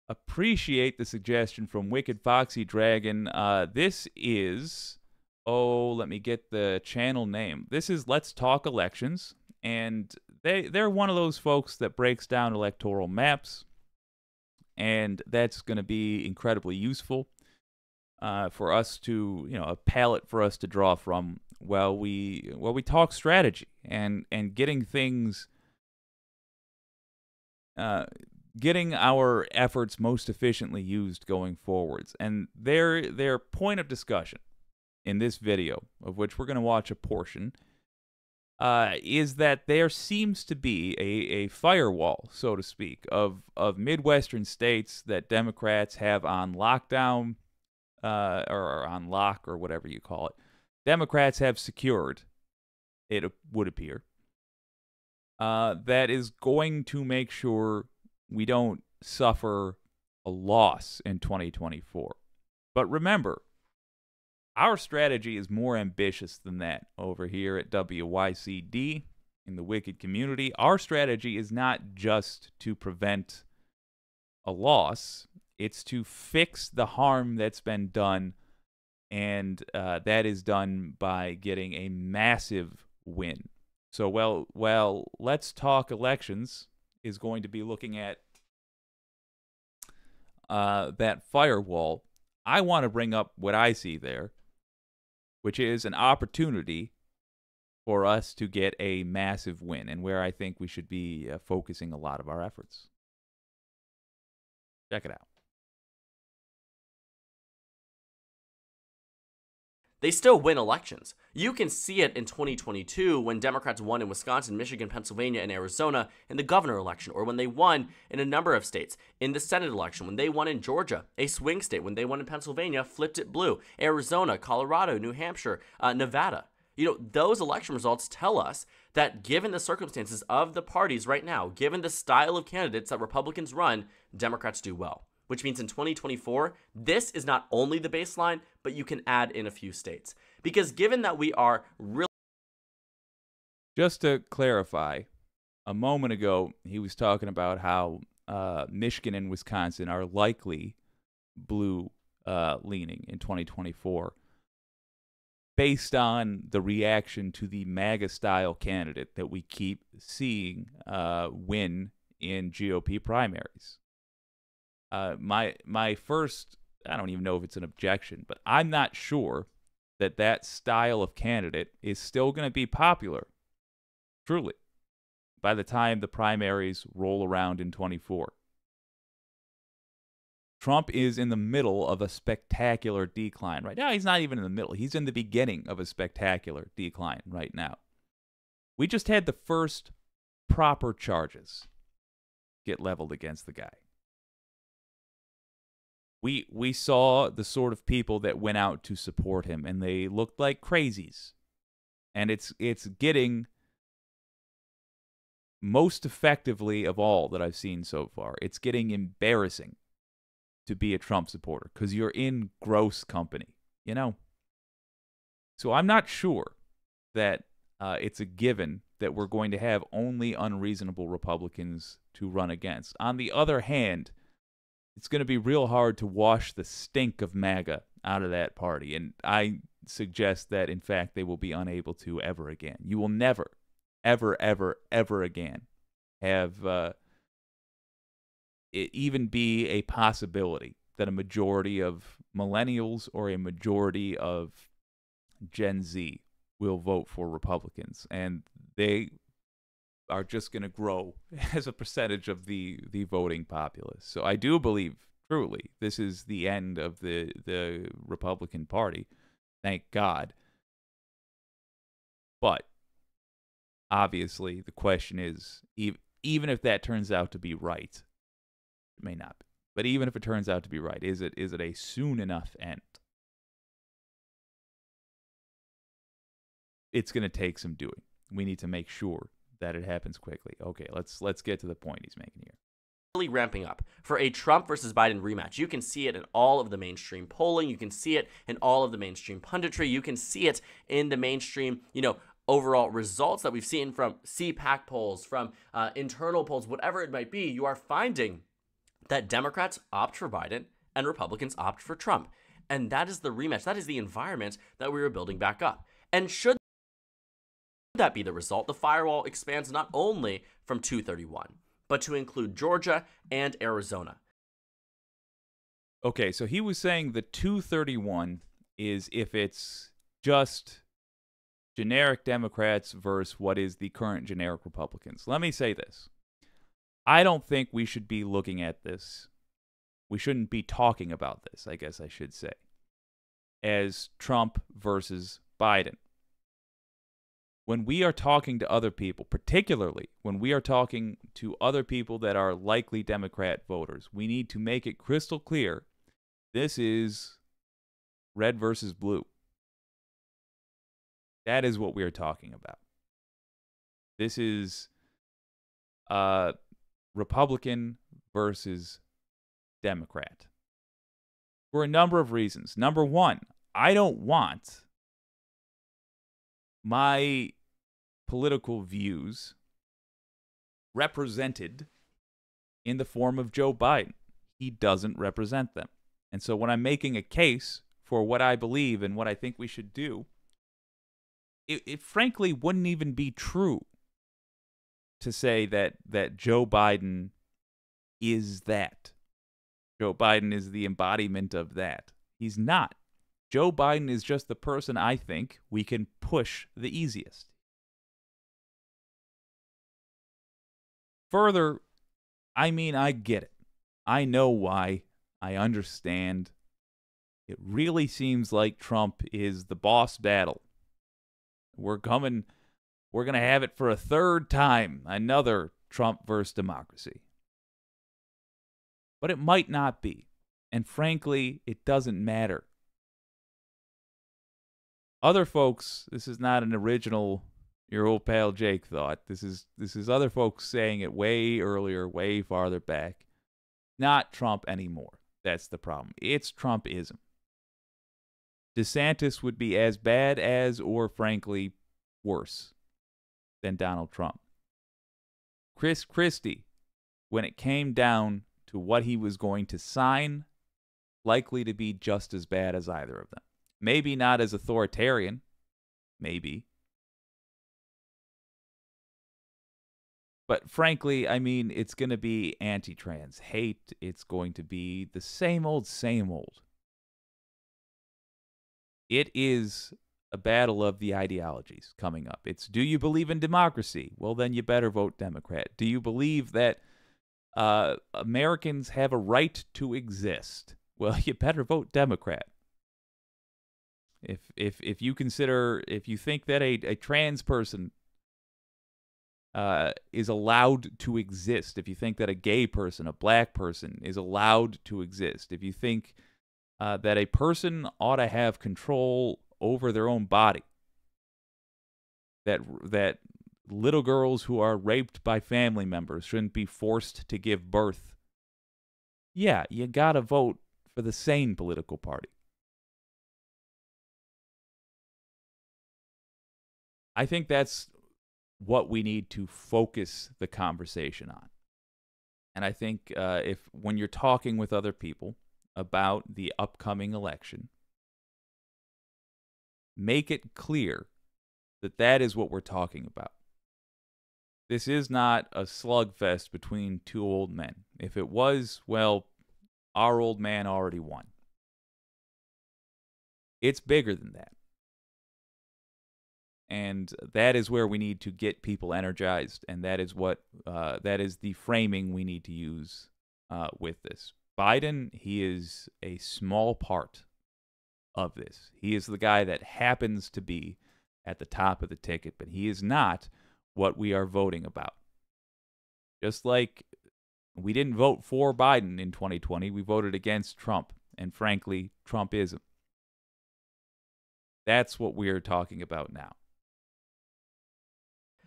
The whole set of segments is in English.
Appreciate the suggestion from Wicked Foxy Dragon. This is, let me get the channel name. This is Let's Talk Elections, and they're one of those folks that breaks down electoral maps, and that's going to be incredibly useful for us to, a palette for us to draw from while we talk strategy and getting things. Getting our efforts most efficiently used going forwards. And their point of discussion in this video, of which we're going to watch a portion, is that there seems to be a firewall, so to speak, of Midwestern states that Democrats have on lockdown, or on lock, or whatever you call it. Democrats have secured, it would appear, that is going to make sure we don't suffer a loss in 2024. But remember, our strategy is more ambitious than that over here at WYCD in the Wicked community. Our strategy is not just to prevent a loss, it's to fix the harm that's been done, and that is done by getting a massive win. So, well, Let's Talk Elections is going to be looking at that firewall. I want to bring up what I see there, which is an opportunity for us to get a massive win, and where I think we should be focusing a lot of our efforts. Check it out. They still win elections. You can see it in 2022 when Democrats won in Wisconsin, Michigan, Pennsylvania, and Arizona in the governor election, or when they won in a number of states. In the Senate election, when they won in Georgia, a swing state, when they won in Pennsylvania, flipped it blue. Arizona, Colorado, New Hampshire, Nevada. Those election results tell us that given the circumstances of the parties right now, given the style of candidates that Republicans run, Democrats do well. Which means in 2024, this is not only the baseline, but you can add in a few states. Because given that we are really... Just to clarify, a moment ago, he was talking about how Michigan and Wisconsin are likely blue leaning in 2024 based on the reaction to the MAGA-style candidate that we keep seeing win in GOP primaries. My first, I don't even know if it's an objection, but I'm not sure that style of candidate is still going to be popular, truly, by the time the primaries roll around in 24. Trump is in the middle of a spectacular decline right now. He's not even in the middle. He's in the beginning of a spectacular decline right now. We just had the first proper charges get leveled against the guy. We saw the sort of people that went out to support him, and they looked like crazies. And it's getting, most effectively of all that I've seen so far, it's getting embarrassing to be a Trump supporter because you're in gross company, So I'm not sure that it's a given that we're going to have only unreasonable Republicans to run against. On the other hand, it's going to be real hard to wash the stink of MAGA out of that party. And I suggest that, in fact, they will be unable to ever again. You will never, ever, ever, ever again have it even be a possibility that a majority of millennials or a majority of Gen Z will vote for Republicans. And they are just going to grow as a percentage of the voting populace. So I do believe, truly, this is the end of the Republican Party. Thank God. But obviously, the question is, even if that turns out to be right, it may not be. But even if it turns out to be right, is it a soon enough end? It's going to take some doing. We need to make sure that it happens quickly. Okay, let's get to the point he's making here. Really ramping up for a Trump versus Biden rematch. You can see it in all of the mainstream polling. You can see it in all of the mainstream punditry. You can see it in the mainstream, overall results that we've seen from CPAC polls, from internal polls, whatever it might be. You are finding that Democrats opt for Biden and Republicans opt for Trump. And that is the rematch. That is the environment that we were building back up. And should that be the result, the firewall expands not only from 231, but to include Georgia and Arizona. Okay, so he was saying the 231 is if it's just generic Democrats versus what is the current generic Republicans. Let me say this. I don't think we should be looking at this. We shouldn't be talking about this, I guess I should say, as Trump versus Biden. When we are talking to other people, particularly when we are talking to other people that are likely Democrat voters, we need to make it crystal clear this is red versus blue. That is what we are talking about. This is Republican versus Democrat. For a number of reasons. Number one, I don't want my political views represented in the form of Joe Biden. He doesn't represent them. And so when I'm making a case for what I believe and what I think we should do, it frankly wouldn't even be true to say that Joe Biden is that. Joe Biden is the embodiment of that. He's not. Joe Biden is just the person I think we can push the easiest. Further, I mean, I get it. I know why. I understand. It really seems like Trump is the boss battle. We're going to have it for a third time. Another Trump versus democracy. But it might not be. And frankly, it doesn't matter. Other folks, this is not an original your old pal Jake thought. This is other folks saying it way earlier, way farther back. Not Trump anymore. That's the problem. It's Trumpism. DeSantis would be as bad as, or frankly, worse than Donald Trump. Chris Christie, when it came down to what he was going to sign, likely to be just as bad as either of them. Maybe not as authoritarian. Maybe. But frankly, I mean, it's going to be anti-trans hate. It's going to be the same old, same old. It is a battle of the ideologies coming up. It's, do you believe in democracy? Well, then you better vote Democrat. Do you believe that Americans have a right to exist? Well, you better vote Democrat. If you think that a trans person is allowed to exist, if you think that a gay person, a black person is allowed to exist, if you think that a person ought to have control over their own body, that little girls who are raped by family members shouldn't be forced to give birth, yeah, you gotta vote for the sane political party. I think that's what we need to focus the conversation on. And I think when you're talking with other people about the upcoming election, make it clear that that is what we're talking about. This is not a slugfest between two old men. If it was, well, our old man already won. It's bigger than that. And that is where we need to get people energized, and that is the framing we need to use with this. Biden, he is a small part of this. He is the guy that happens to be at the top of the ticket, but he is not what we are voting about. Just like we didn't vote for Biden in 2020, we voted against Trump, and frankly, Trumpism. That's what we're talking about now.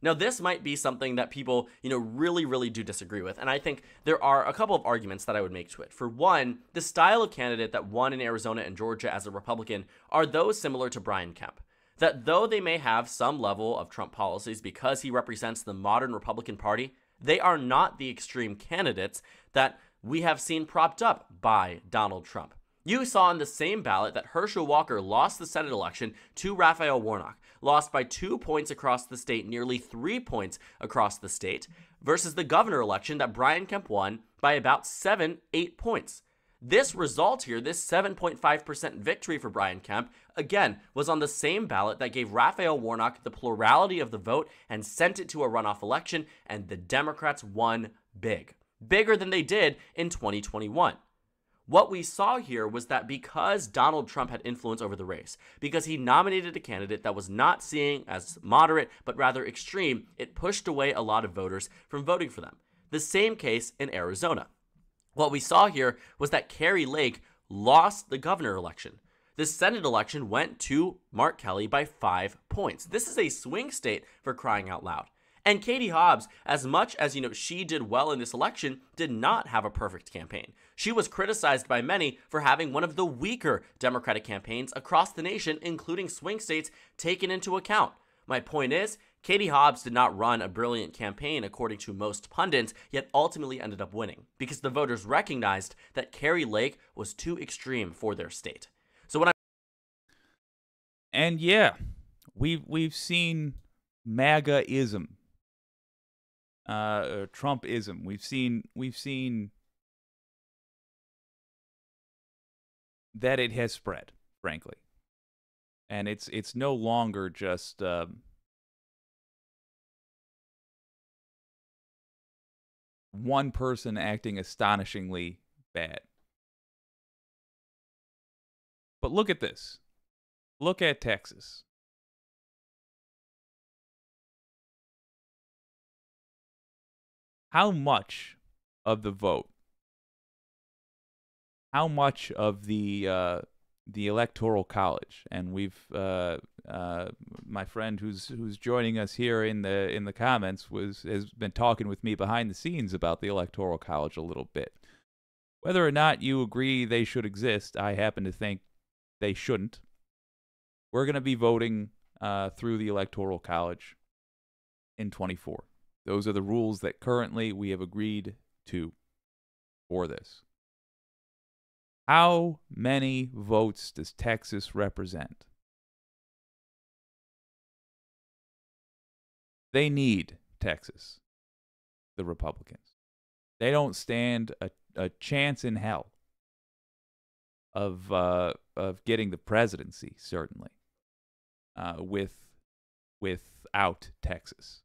Now, this might be something that people, really, really do disagree with. And I think there are a couple of arguments that I would make to it. For one, the style of candidate that won in Arizona and Georgia as a Republican are those similar to Brian Kemp. That though they may have some level of Trump policies because he represents the modern Republican Party, they are not the extreme candidates that we have seen propped up by Donald Trump. You saw on the same ballot that Herschel Walker lost the Senate election to Raphael Warnock, lost by 2 points across the state, nearly 3 points across the state, versus the governor election that Brian Kemp won by about 7-8 points. This result here, this 7.5% victory for Brian Kemp, again, was on the same ballot that gave Raphael Warnock the plurality of the vote and sent it to a runoff election, and the Democrats won big. Bigger than they did in 2021. What we saw here was that because Donald Trump had influence over the race, because he nominated a candidate that was not seen as moderate, but rather extreme, it pushed away a lot of voters from voting for them. The same case in Arizona. What we saw here was that Kari Lake lost the governor election. The Senate election went to Mark Kelly by 5 points. This is a swing state, for crying out loud. And Katie Hobbs, as much as she did well in this election, did not have a perfect campaign. She was criticized by many for having one of the weaker Democratic campaigns across the nation, including swing states, taken into account. My point is, Katie Hobbs did not run a brilliant campaign according to most pundits, yet ultimately ended up winning, because the voters recognized that Kari Lake was too extreme for their state. So when And yeah, we've seen MAGA-ism. Trumpism. We've seen that it has spread, frankly, and it's no longer just one person acting astonishingly bad. But look at this. Look at Texas. How much of the vote, how much of the electoral college, and we've my friend who's joining us here in the comments has been talking with me behind the scenes about the electoral college a little bit. Whether or not you agree they should exist, I happen to think they shouldn't. We're going to be voting through the electoral college in 24. Those are the rules that currently we have agreed to for this. How many votes does Texas represent? They need Texas, the Republicans. They don't stand a chance in hell of getting the presidency, certainly, without Texas.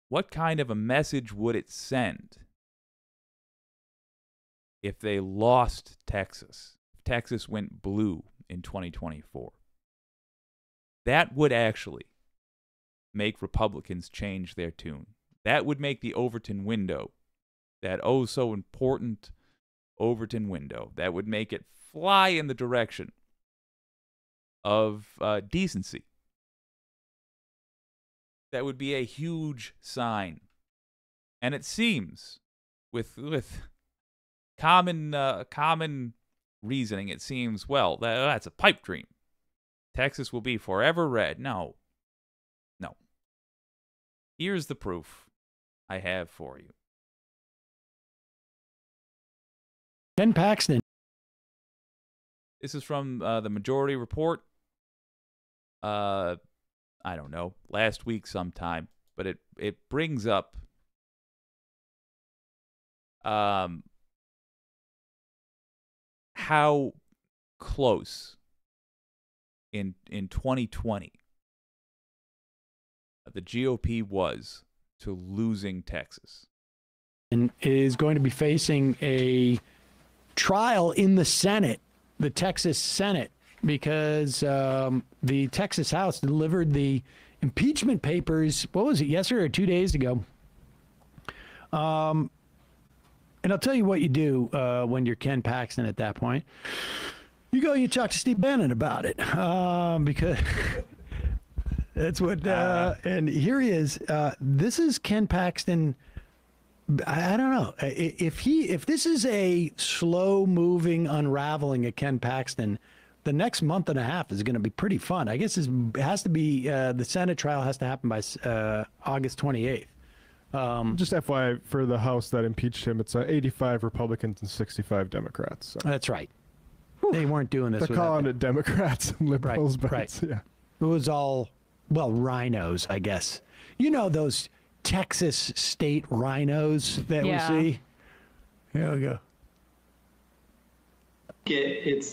What kind of a message would it send if they lost Texas? If Texas went blue in 2024? That would actually make Republicans change their tune. That would make the Overton window, that oh so important Overton window, that would make it fly in the direction of decency. That would be a huge sign. And it seems, with common reasoning, it seems, well, that's a pipe dream. Texas will be forever red. No. Here's the proof I have for you. Ken Paxton. This is from the Majority Report. I don't know, last week sometime, but it brings up how close in 2020 the GOP was to losing Texas. And is going to be facing a trial in the Senate, the Texas Senate, because the Texas House delivered the impeachment papers, what was it, yesterday or 2 days ago? And I'll tell you what you do when you're Ken Paxton at that point. You go, you talk to Steve Bannon about it, because that's what, and here he is. This is Ken Paxton. I don't know if this is a slow moving unraveling of Ken Paxton. The next month and a half is going to be pretty fun. I guess it has to be the Senate trial has to happen by August 28th. Just FYI, for the House that impeached him, it's 85 Republicans and 65 Democrats. So. That's right. They weren't doing this. They're calling it Democrats and liberals, Right, but right. yeah. It was all, well, rhinos, I guess. You know those Texas state rhinos that we see? Here we go. It's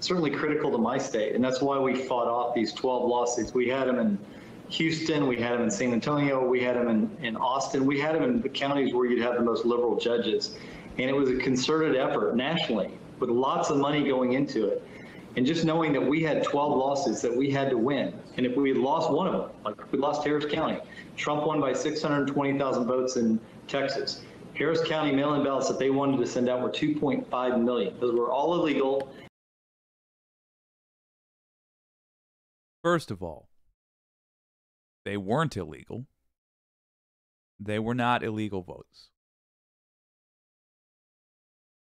certainly critical to my state, and that's why we fought off these 12 lawsuits. We had them in Houston, we had them in San Antonio, we had them in Austin, we had them in the counties where you'd have the most liberal judges. And it was a concerted effort nationally with lots of money going into it. And just knowing that we had 12 lawsuits that we had to win. And if we had lost one of them, like if we lost Harris County, Trump won by 620,000 votes in Texas. Harris County mail-in ballots that they wanted to send out were 2.5 million. Those were all illegal. First of all, they weren't illegal. They were not illegal votes.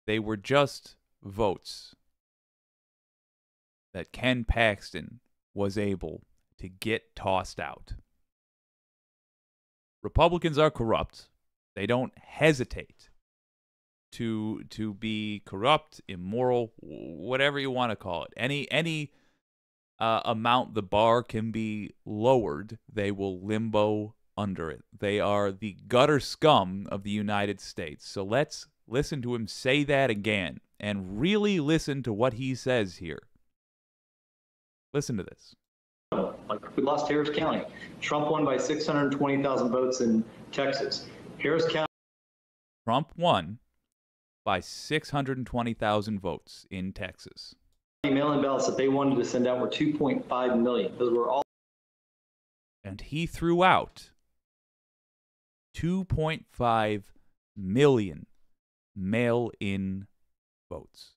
They were just votes that Ken Paxton was able to get tossed out. Republicans are corrupt. They don't hesitate to be corrupt, immoral, whatever you want to call it. Any amount the bar can be lowered, they will limbo under it. They are the gutter scum of the United States. So let's listen to him say that again and really listen to what he says here. Listen to this. Like we lost Harris County. Trump won by 620,000 votes in Texas. Harris County. Trump won by 620,000 votes in Texas. Mail-in ballots that they wanted to send out were 2.5 million. Those were all. And he threw out 2.5 million mail-in votes.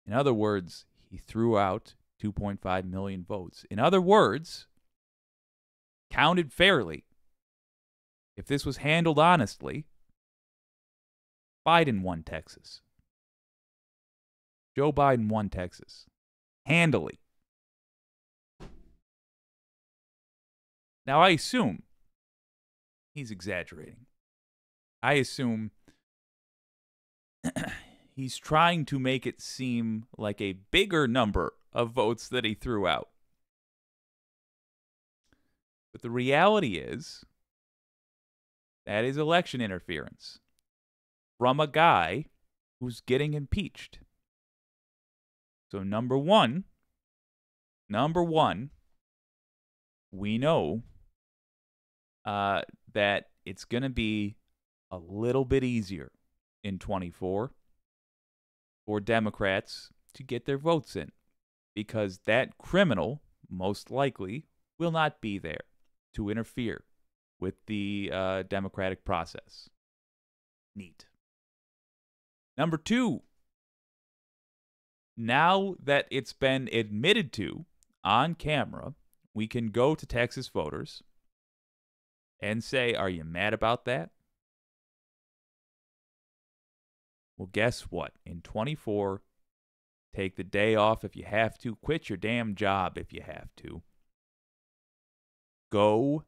In other words, he threw out 2.5 million votes. In other words, counted fairly, if this was handled honestly, Biden won Texas. Joe Biden won Texas. Handily. Now, I assume he's exaggerating. I assume he's trying to make it seem like a bigger number of votes that he threw out. But the reality is, that is election interference from a guy who's getting impeached. So number one, we know that it's going to be a little bit easier in 24 for Democrats to get their votes in, because that criminal most likely will not be there to interfere with the democratic process. Neat. Number two, now that it's been admitted to on camera, we can go to Texas voters and say, are you mad about that? Well, guess what? In 24, take the day off if you have to. Quit your damn job if you have to. Go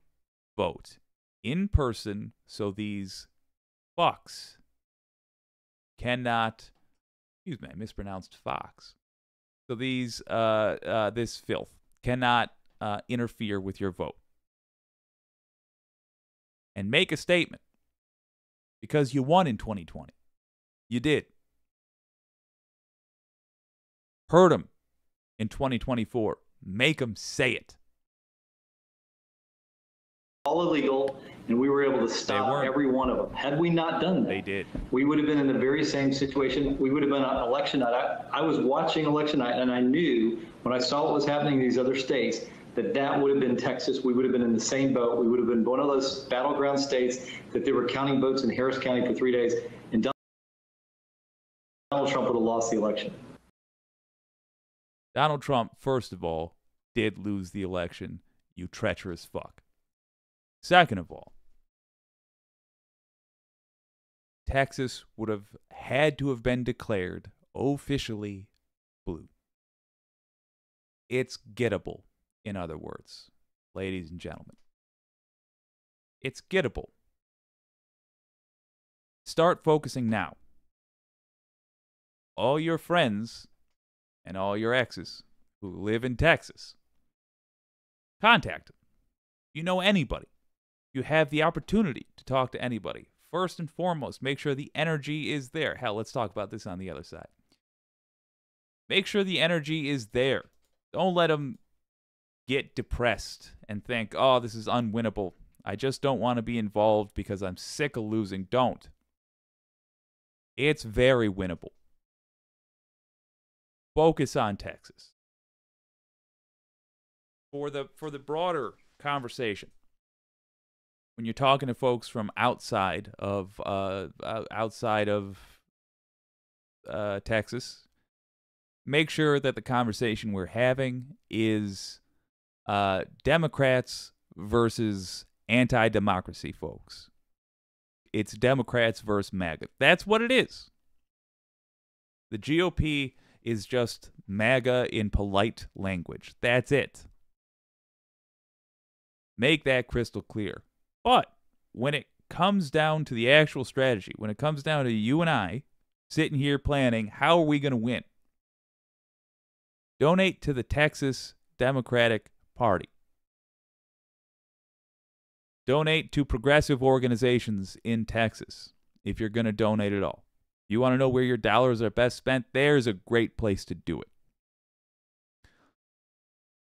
vote in person so these fucks cannot, excuse me, I mispronounced fox. So these, this filth cannot interfere with your vote. And make a statement. Because you won in 2020. You did. Hurt them in 2024. Make them say it. All illegal, and we were able to stop every one of them. Had we not done that, they did. We would have been in the very same situation. We would have been on election night. I was watching election night, and I knew when I saw what was happening in these other states that would have been Texas. We would have been in the same boat. We would have been one of those battleground states that they were counting votes in Harris County for 3 days, and Donald Trump would have lost the election. Donald Trump, first of all, did lose the election, you treacherous fuck. Second of all, Texas would have had to have been declared officially blue. It's gettable, in other words, ladies and gentlemen. It's gettable. Start focusing now. All your friends and all your exes who live in Texas, contact them. You know anybody. You have the opportunity to talk to anybody. First and foremost, make sure the energy is there. Hell, let's talk about this on the other side. Make sure the energy is there. Don't let them get depressed and think, oh, this is unwinnable. I just don't want to be involved because I'm sick of losing. Don't. It's very winnable. Focus on Texas. For the broader conversation, when you're talking to folks from outside of Texas, make sure that the conversation we're having is Democrats versus anti-democracy folks. It's Democrats versus MAGA. That's what it is. The GOP is just MAGA in polite language. That's it. Make that crystal clear. But when it comes down to the actual strategy, when it comes down to you and I sitting here planning, how are we going to win? Donate to the Texas Democratic Party. Donate to progressive organizations in Texas if you're going to donate at all. You want to know where your dollars are best spent? There's a great place to do it.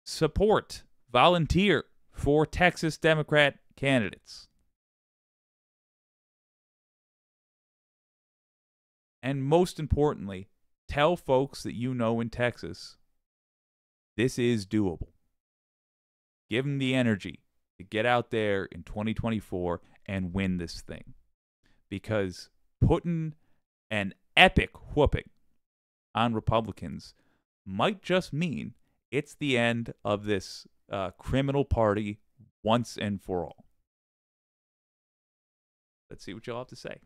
Support, volunteer for Texas Democrat candidates. And most importantly, tell folks that you know in Texas this is doable. Give them the energy to get out there in 2024 and win this thing. Because putting an epic whooping on Republicans might just mean it's the end of this criminal party once and for all. Let's see what y'all have to say.